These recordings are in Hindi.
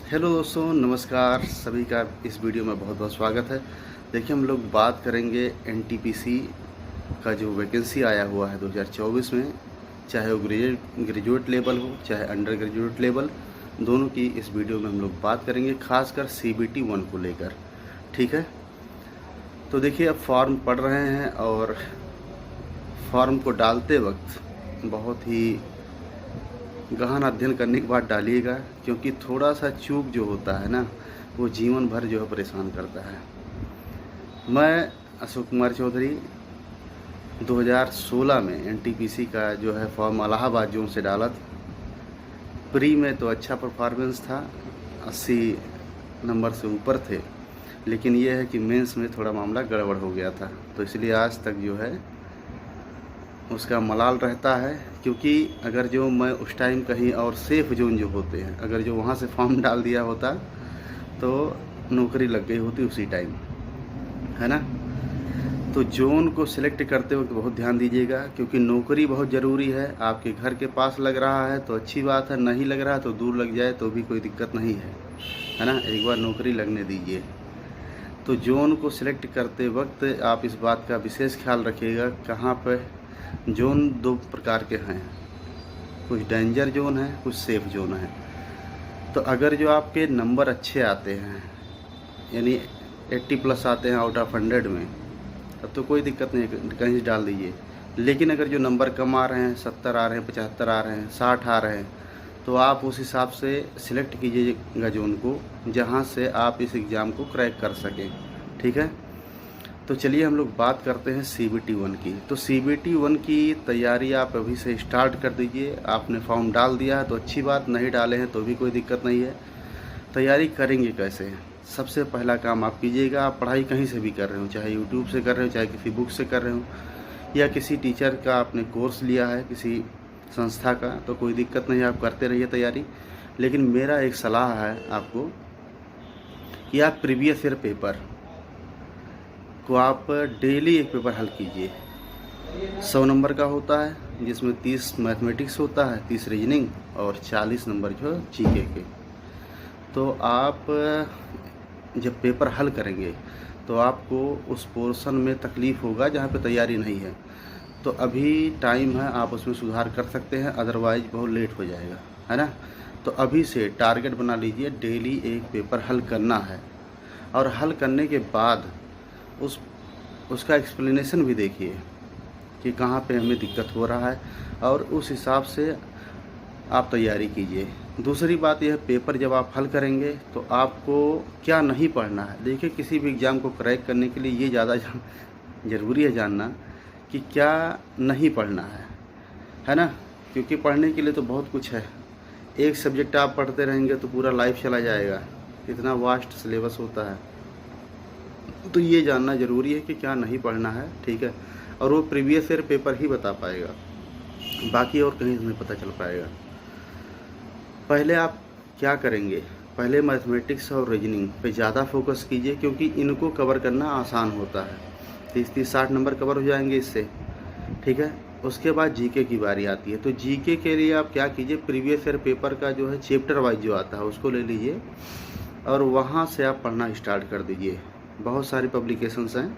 हेलो दोस्तों, नमस्कार। सभी का इस वीडियो में बहुत बहुत स्वागत है। देखिए, हम लोग बात करेंगे एनटीपीसी का जो वैकेंसी आया हुआ है 2024 में, चाहे वो ग्रेजुएट लेवल हो चाहे अंडर ग्रेजुएट लेवल, दोनों की इस वीडियो में हम लोग बात करेंगे, खासकर CBT 1 को लेकर। ठीक है, तो देखिए, अब फॉर्म पढ़ रहे हैं और फॉर्म को डालते वक्त बहुत ही गहन अध्ययन करने के बाद डालिएगा, क्योंकि थोड़ा सा चूक जो होता है ना, वो जीवन भर जो है परेशान करता है। मैं अशोक कुमार चौधरी 2016 में एनटीपीसी का जो है फॉर्म इलाहाबाद जोन से डाला था। प्री में तो अच्छा परफॉर्मेंस था, 80 नंबर से ऊपर थे, लेकिन ये है कि मेंस में थोड़ा मामला गड़बड़ हो गया था, तो इसलिए आज तक जो है उसका मलाल रहता है। क्योंकि अगर जो मैं उस टाइम कहीं और सेफ़ जोन जो होते हैं, अगर जो वहाँ से फॉर्म डाल दिया होता तो नौकरी लग गई होती उसी टाइम, है ना। तो जोन को सिलेक्ट करते वक्त बहुत ध्यान दीजिएगा, क्योंकि नौकरी बहुत ज़रूरी है। आपके घर के पास लग रहा है तो अच्छी बात है, नहीं लग रहा है तो दूर लग जाए तो भी कोई दिक्कत नहीं है ना। एक बार नौकरी लगने दीजिए। तो जोन को सिलेक्ट करते वक्त आप इस बात का विशेष ख्याल रखिएगा। कहाँ पर जोन दो प्रकार के हैं, कुछ डेंजर जोन है, कुछ सेफ़ जोन है। तो अगर जो आपके नंबर अच्छे आते हैं, यानी 80 प्लस आते हैं आउट ऑफ 100 में, तब तो कोई दिक्कत नहीं है, कहीं डाल दीजिए। लेकिन अगर जो नंबर कम आ रहे हैं, 70 आ रहे हैं, 75 आ रहे हैं, 60 आ रहे हैं, तो आप उस हिसाब से सिलेक्ट कीजिएगा जोन को, जहाँ से आप इस एग्ज़ाम को क्रैक कर सकें। ठीक है, तो चलिए हम लोग बात करते हैं CBT 1 की। तो CBT 1 की तैयारी आप अभी से स्टार्ट कर दीजिए। आपने फॉर्म डाल दिया है तो अच्छी बात, नहीं डाले हैं तो भी कोई दिक्कत नहीं है। तैयारी करेंगे कैसे? सबसे पहला काम आप कीजिएगा, आप पढ़ाई कहीं से भी कर रहे हो, चाहे यूट्यूब से कर रहे हो, चाहे किसी बुक से कर रहे हो, या किसी टीचर का आपने कोर्स लिया है किसी संस्था का, तो कोई दिक्कत नहीं है, आप करते रहिए तैयारी। लेकिन मेरा एक सलाह है आपको कि आप प्रीवियस ईयर पेपर को आप डेली एक पेपर हल कीजिए। 100 नंबर का होता है, जिसमें 30 मैथमेटिक्स होता है, 30 रीजनिंग और 40 नंबर जो GK के। तो आप जब पेपर हल करेंगे तो आपको उस पोर्शन में तकलीफ़ होगा जहाँ पे तैयारी नहीं है, तो अभी टाइम है, आप उसमें सुधार कर सकते हैं, अदरवाइज़ बहुत लेट हो जाएगा, है ना। तो अभी से टारगेट बना लीजिए, डेली एक पेपर हल करना है, और हल करने के बाद उसका एक्सप्लेनेशन भी देखिए कि कहाँ पे हमें दिक्कत हो रहा है, और उस हिसाब से आप तैयारी कीजिए। दूसरी बात यह, पेपर जब आप हल करेंगे तो आपको क्या नहीं पढ़ना है। देखिए, किसी भी एग्ज़ाम को क्रैक करने के लिए ये ज़्यादा ज़रूरी है जानना कि क्या नहीं पढ़ना है ना। क्योंकि पढ़ने के लिए तो बहुत कुछ है। एक सब्जेक्ट आप पढ़ते रहेंगे तो पूरा लाइफ चला जाएगा, इतना वास्ट सिलेबस होता है। तो ये जानना ज़रूरी है कि क्या नहीं पढ़ना है, ठीक है। और वो प्रीवियस ईयर पेपर ही बता पाएगा, बाकी और कहीं नहीं पता चल पाएगा। पहले आप क्या करेंगे, पहले मैथमेटिक्स और रीजनिंग पे ज़्यादा फोकस कीजिए, क्योंकि इनको कवर करना आसान होता है। 30-60 नंबर कवर हो जाएंगे इससे, ठीक है। उसके बाद GK की बारी आती है। तो GK के लिए आप क्या कीजिए, प्रीवियस ईयर पेपर का जो है चैप्टर वाइज जो आता है उसको ले लीजिए, और वहाँ से आप पढ़ना स्टार्ट कर दीजिए। बहुत सारी पब्लिकेशंस हैं,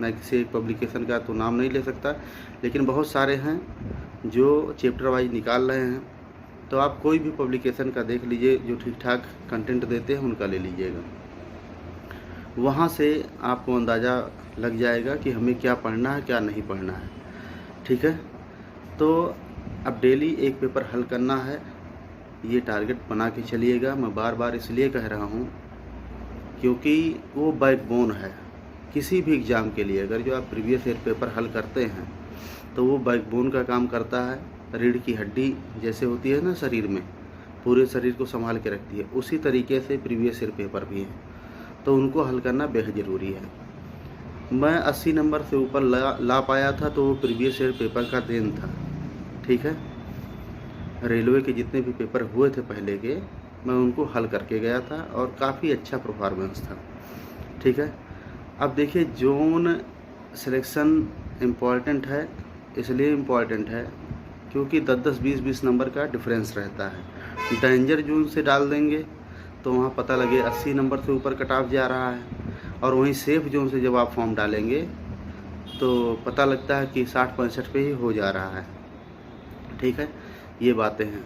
मैं किसी एक पब्लिकेशन का तो नाम नहीं ले सकता, लेकिन बहुत सारे हैं जो चैप्टर वाइज निकाल रहे हैं। तो आप कोई भी पब्लिकेशन का देख लीजिए, जो ठीक ठाक कंटेंट देते हैं उनका ले लीजिएगा। वहाँ से आपको अंदाज़ा लग जाएगा कि हमें क्या पढ़ना है, क्या नहीं पढ़ना है, ठीक है। तो अब डेली एक पेपर हल करना है, ये टारगेट बना के चलिएगा। मैं बार बार इसलिए कह रहा हूँ क्योंकि वो बैकबोन है किसी भी एग्ज़ाम के लिए। अगर जो आप प्रीवियस ईयर पेपर हल करते हैं तो वो बैकबोन का काम करता है। रीढ़ की हड्डी जैसे होती है ना शरीर में, पूरे शरीर को संभाल के रखती है, उसी तरीके से प्रीवियस ईयर पेपर भी है, तो उनको हल करना बेहद ज़रूरी है। मैं 80 नंबर से ऊपर ला पाया था, तो वो प्रीवियस ईयर पेपर का देन था, ठीक है। रेलवे के जितने भी पेपर हुए थे पहले के, मैं उनको हल करके गया था और काफ़ी अच्छा परफॉर्मेंस था, ठीक है। अब देखिए, जोन सिलेक्शन इम्पॉर्टेंट है, इसलिए इम्पॉर्टेंट है क्योंकि 10-10, 20-20 नंबर का डिफरेंस रहता है। डेंजर जोन से डाल देंगे तो वहाँ पता लगे 80 नंबर से ऊपर कट ऑफ जा रहा है, और वहीं सेफ जोन से जब आप फॉर्म डालेंगे तो पता लगता है कि 60-65 पे ही हो जा रहा है। ठीक है, ये बातें हैं।